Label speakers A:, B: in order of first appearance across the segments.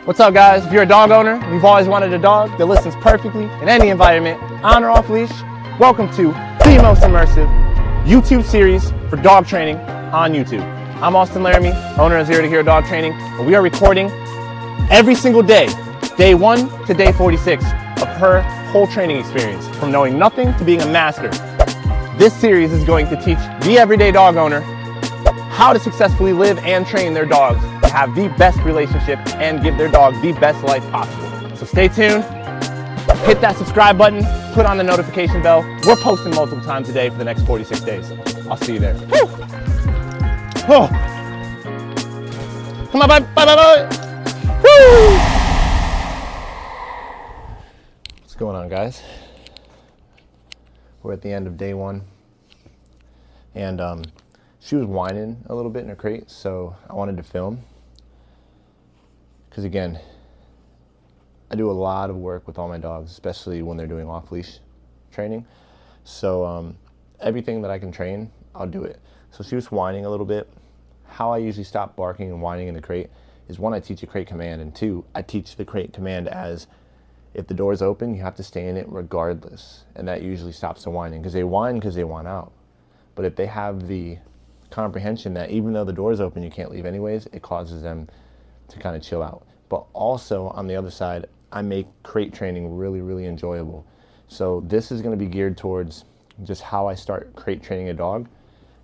A: What's up, guys? If you're a dog owner and you've always wanted a dog that listens perfectly in any environment, on or off leash, welcome to the most immersive YouTube series for dog training on YouTube. I'm Austin Laramie, owner of Zero to Hero Dog Training, and we are recording every single day, day 1 to day 46 of her whole training experience, from knowing nothing to being a master. This series is going to teach the everyday dog owner how to successfully live and train their dogs to have the best relationship and give their dog the best life possible. So stay tuned, hit that subscribe button, put on the notification bell. We're posting multiple times a day for the next 46 days. I'll see you there. Woo! Oh. Come on, bye, bye, bye, bye. Woo! What's going on, guys? We're at the end of day 1, and she was whining a little bit in her crate, so I wanted to film. Because again, I do a lot of work with all my dogs, especially when they're doing off-leash training. So everything that I can train, I'll do it. So she was whining a little bit. How I usually stop barking and whining in the crate is, 1, I teach a crate command, and 2, I teach the crate command as, if the door's open, you have to stay in it regardless. And that usually stops the whining, because they whine because they want out. But if they have the comprehension that even though the door's open, you can't leave anyways, it causes them to kind of chill out. But also, on the other side, I make crate training really, really enjoyable. So this is going to be geared towards just how I start crate training a dog.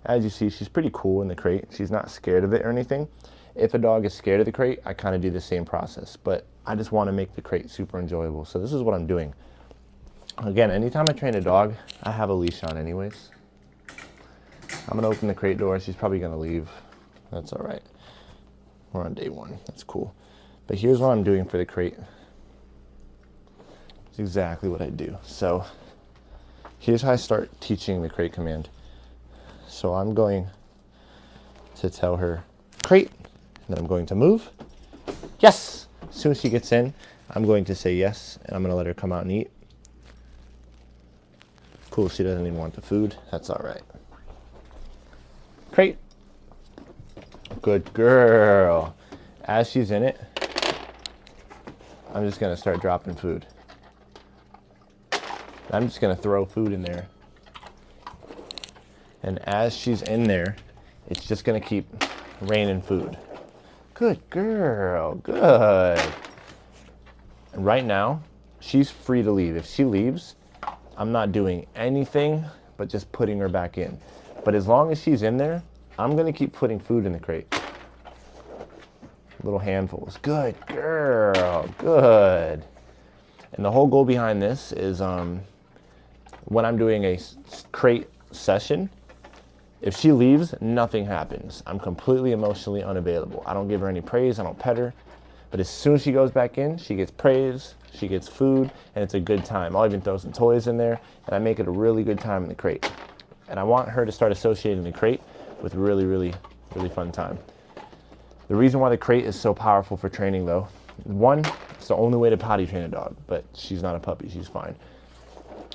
A: As you see, she's pretty cool in the crate. She's not scared of it or anything. If a dog is scared of the crate, I kind of do the same process. But I just want to make the crate super enjoyable. So this is what I'm doing. Again, anytime I train a dog, I have a leash on anyways. I'm going to open the crate door. She's probably going to leave. That's all right. We're on day 1. That's cool. But here's what I'm doing for the crate. It's exactly what I do. So here's how I start teaching the crate command. So I'm going to tell her crate, and then I'm going to move. Yes! As soon as she gets in, I'm going to say yes, and I'm going to let her come out and eat. Cool, she doesn't even want the food. That's all right. Crate. Good girl. As she's in it, I'm just going to start dropping food. I'm just going to throw food in there. And as she's in there, it's just going to keep raining food. Good girl. Good. And right now, she's free to leave. If she leaves, I'm not doing anything but just putting her back in. But as long as she's in there, I'm going to keep putting food in the crate. Little handfuls. Good girl. Good. And the whole goal behind this is when I'm doing a crate session, if she leaves, nothing happens. I'm completely emotionally unavailable. I don't give her any praise. I don't pet her. But as soon as she goes back in, she gets praise, she gets food, and it's a good time. I'll even throw some toys in there, and I make it a really good time in the crate. And I want her to start associating the crate with really, really, really fun time. The reason why the crate is so powerful for training, though, 1, it's the only way to potty train a dog, but she's not a puppy, she's fine.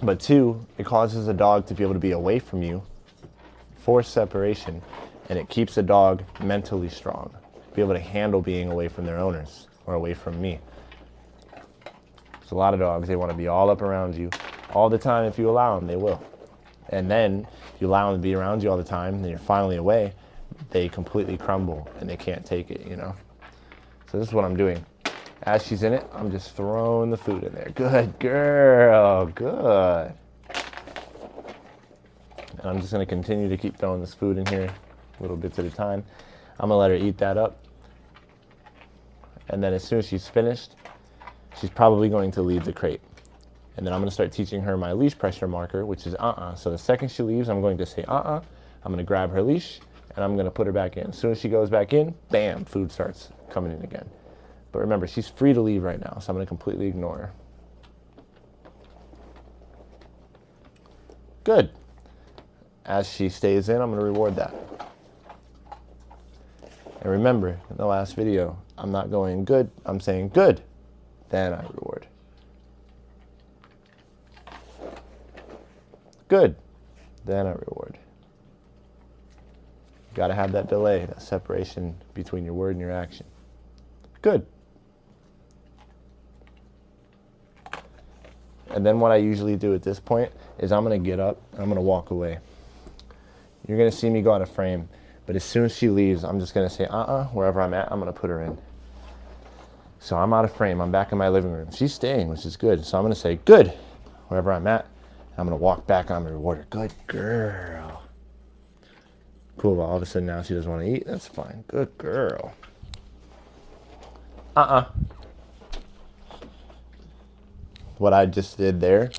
A: But 2, it causes a dog to be able to be away from you, force separation, and it keeps a dog mentally strong, be able to handle being away from their owners or away from me. There's a lot of dogs, they want to be all up around you all the time. If you allow them, they will. And then if you allow them to be around you all the time, and you're finally away, they completely crumble and they can't take it, you know. So this is what I'm doing. As she's in it, I'm just throwing the food in there. Good girl, good. And I'm just going to continue to keep throwing this food in here, little bits at a time. I'm going to let her eat that up. And then as soon as she's finished, she's probably going to leave the crate. And then I'm going to start teaching her my leash pressure marker, which is So the second she leaves, I'm going to say I'm going to grab her leash, and I'm going to put her back in. As soon as she goes back in, bam, food starts coming in again. But remember, she's free to leave right now, so I'm going to completely ignore her. Good. As she stays in, I'm going to reward that. And remember, in the last video, I'm not going good, I'm saying good, then I reward. Good, then I reward. You got to have that delay, that separation between your word and your action. Good. And then what I usually do at this point is I'm going to get up and I'm going to walk away. You're going to see me go out of frame, but as soon as she leaves, I'm just going to say, wherever I'm at, I'm going to put her in. So I'm out of frame. I'm back in my living room. She's staying, which is good. So I'm going to say, good, wherever I'm at. I'm going to walk back. I'm going to reward her. Good girl. Cool. Well, all of a sudden now she doesn't want to eat. That's fine. Good girl. What I just did there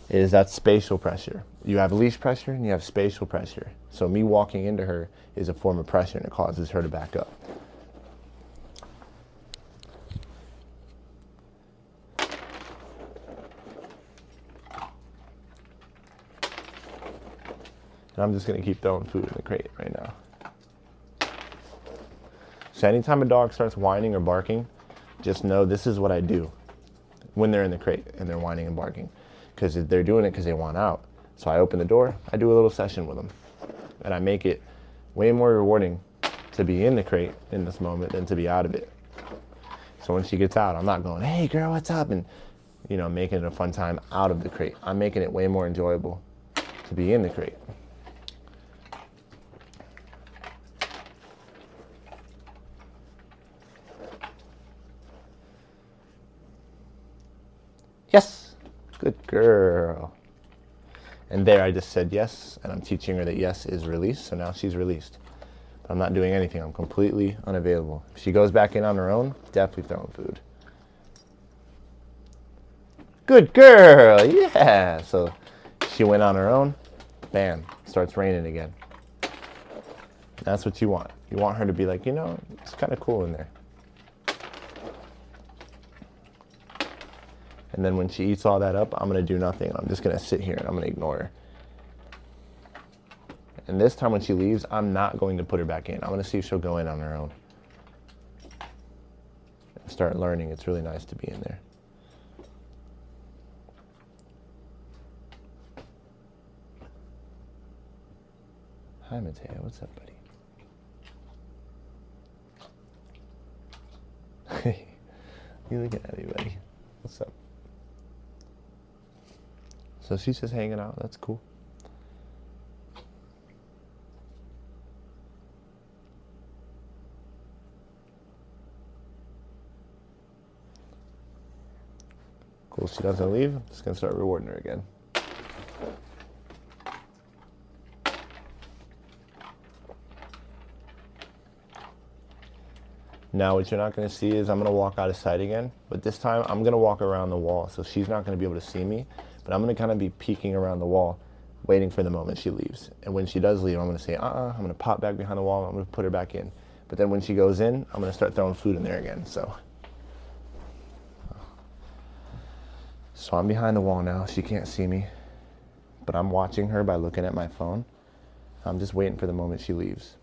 A: is that's spatial pressure. You have leash pressure and you have spatial pressure. So me walking into her is a form of pressure and it causes her to back up. And I'm just going to keep throwing food in the crate right now. So anytime a dog starts whining or barking, just know this is what I do when they're in the crate and they're whining and barking. Because they're doing it because they want out. So I open the door, I do a little session with them. And I make it way more rewarding to be in the crate in this moment than to be out of it. So when she gets out, I'm not going, hey girl, what's up? And making it a fun time out of the crate. I'm making it way more enjoyable to be in the crate. Yes, good girl. And there I just said yes, and I'm teaching her that yes is release, so now she's released. But I'm not doing anything, I'm completely unavailable. If she goes back in on her own, definitely throwing food. Good girl, yeah. So she went on her own, bam, starts raining again. That's what you want. You want her to be like, it's kind of cool in there. And then when she eats all that up, I'm going to do nothing. I'm just going to sit here and I'm going to ignore her. And this time when she leaves, I'm not going to put her back in. I'm going to see if she'll go in on her own. And start learning. It's really nice to be in there. Hi, Mateo. What's up, buddy? You looking at me, buddy? What's up? So she's just hanging out. That's cool. Cool. She doesn't leave. I'm just going to start rewarding her again. Now what you're not going to see is I'm going to walk out of sight again, but this time I'm going to walk around the wall, so she's not going to be able to see me, but I'm going to kind of be peeking around the wall, waiting for the moment she leaves. And when she does leave, I'm going to say, I'm going to pop back behind the wall, I'm going to put her back in. But then when she goes in, I'm going to start throwing food in there again, so I'm behind the wall now, she can't see me, but I'm watching her by looking at my phone. I'm just waiting for the moment she leaves.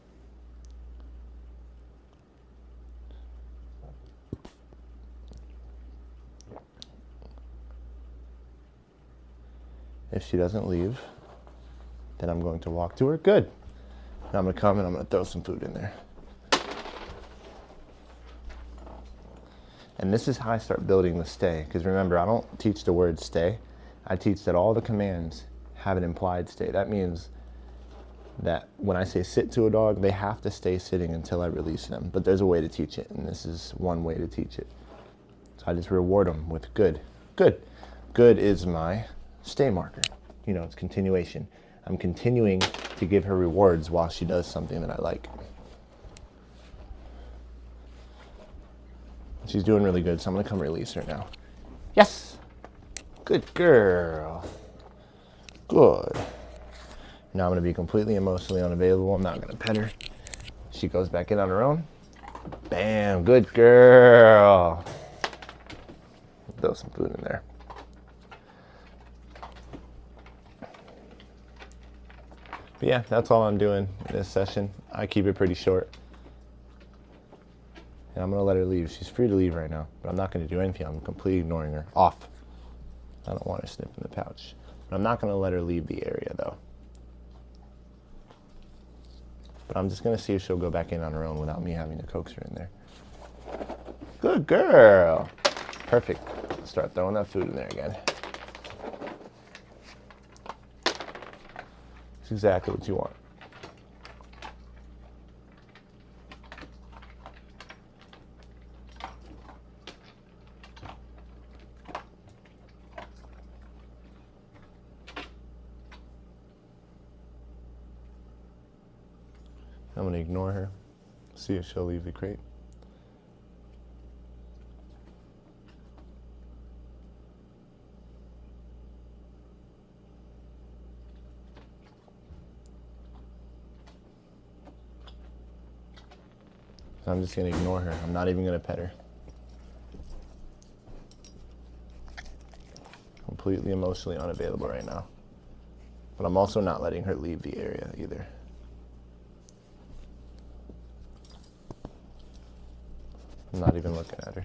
A: If she doesn't leave, then I'm going to walk to her. Good. Now I'm going to come and I'm going to throw some food in there. And this is how I start building the stay. Because remember, I don't teach the word stay. I teach that all the commands have an implied stay. That means that when I say sit to a dog, they have to stay sitting until I release them. But there's a way to teach it, and this is one way to teach it. So I just reward them with good. Good. Good is my stay marker. It's continuation. I'm continuing to give her rewards while she does something that I like. She's doing really good, so I'm going to come release her now. Yes! Good girl. Good. Now I'm going to be completely emotionally unavailable. I'm not going to pet her. She goes back in on her own. Bam! Good girl. Throw some food in there. But yeah, that's all I'm doing in this session. I keep it pretty short. And I'm going to let her leave. She's free to leave right now, but I'm not going to do anything. I'm completely ignoring her. Off. I don't want her sniffing the pouch. But I'm not going to let her leave the area, though. But I'm just going to see if she'll go back in on her own without me having to coax her in there. Good girl. Perfect. Start throwing that food in there again. It's exactly what you want. I'm going to ignore her, see if she'll leave the crate. So I'm just going to ignore her. I'm not even going to pet her. Completely emotionally unavailable right now. But I'm also not letting her leave the area either. I'm not even looking at her.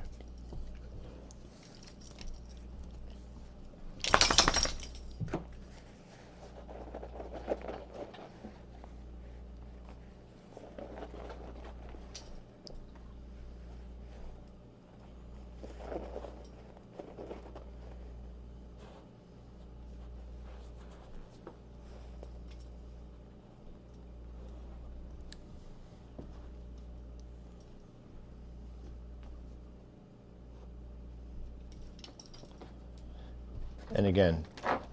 A: And again,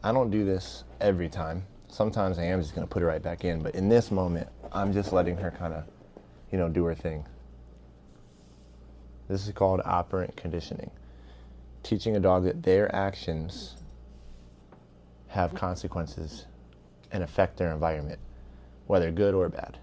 A: I don't do this every time. Sometimes I am just going to put it right back in, but in this moment, I'm just letting her kind of, do her thing. This is called operant conditioning. Teaching a dog that their actions have consequences and affect their environment, whether good or bad.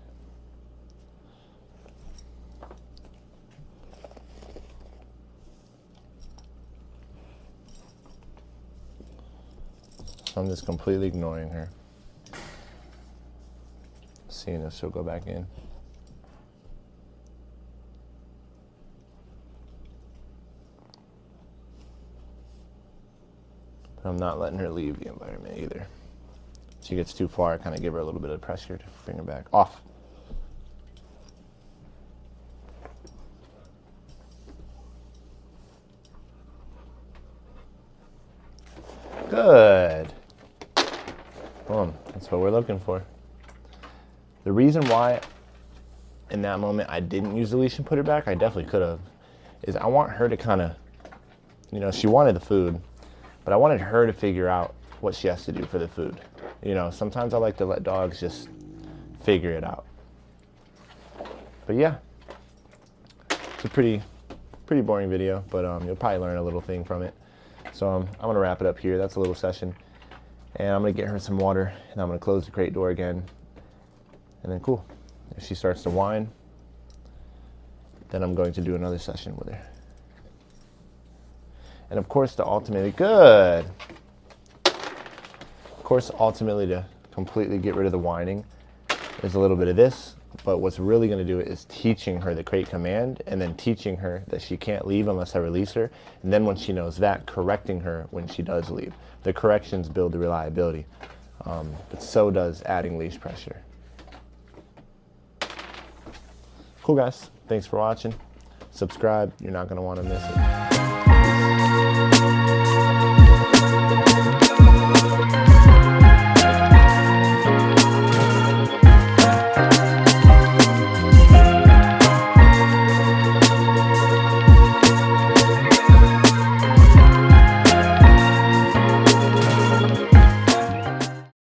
A: So I'm just completely ignoring her, seeing if she'll go back in. But I'm not letting her leave the environment either. If she gets too far, I kind of give her a little bit of pressure to bring her back. Off. Good. Boom. That's what we're looking for. The reason why in that moment I didn't use the leash and put her back, I definitely could have, is I want her to kind of, she wanted the food, but I wanted her to figure out what she has to do for the food. Sometimes I like to let dogs just figure it out. But yeah, it's a pretty boring video, but you'll probably learn a little thing from it. So I'm going to wrap it up here. That's a little session. And I'm going to get her some water, and I'm going to close the crate door again. And then cool. If she starts to whine, then I'm going to do another session with her. And of course, ultimately to completely get rid of the whining, there's a little bit of this. But what's really going to do it is teaching her the crate command, and then teaching her that she can't leave unless I release her. And then when she knows that, correcting her when she does leave. The corrections build the reliability, but so does adding leash pressure. Cool, guys. Thanks for watching. Subscribe. You're not going to want to miss it.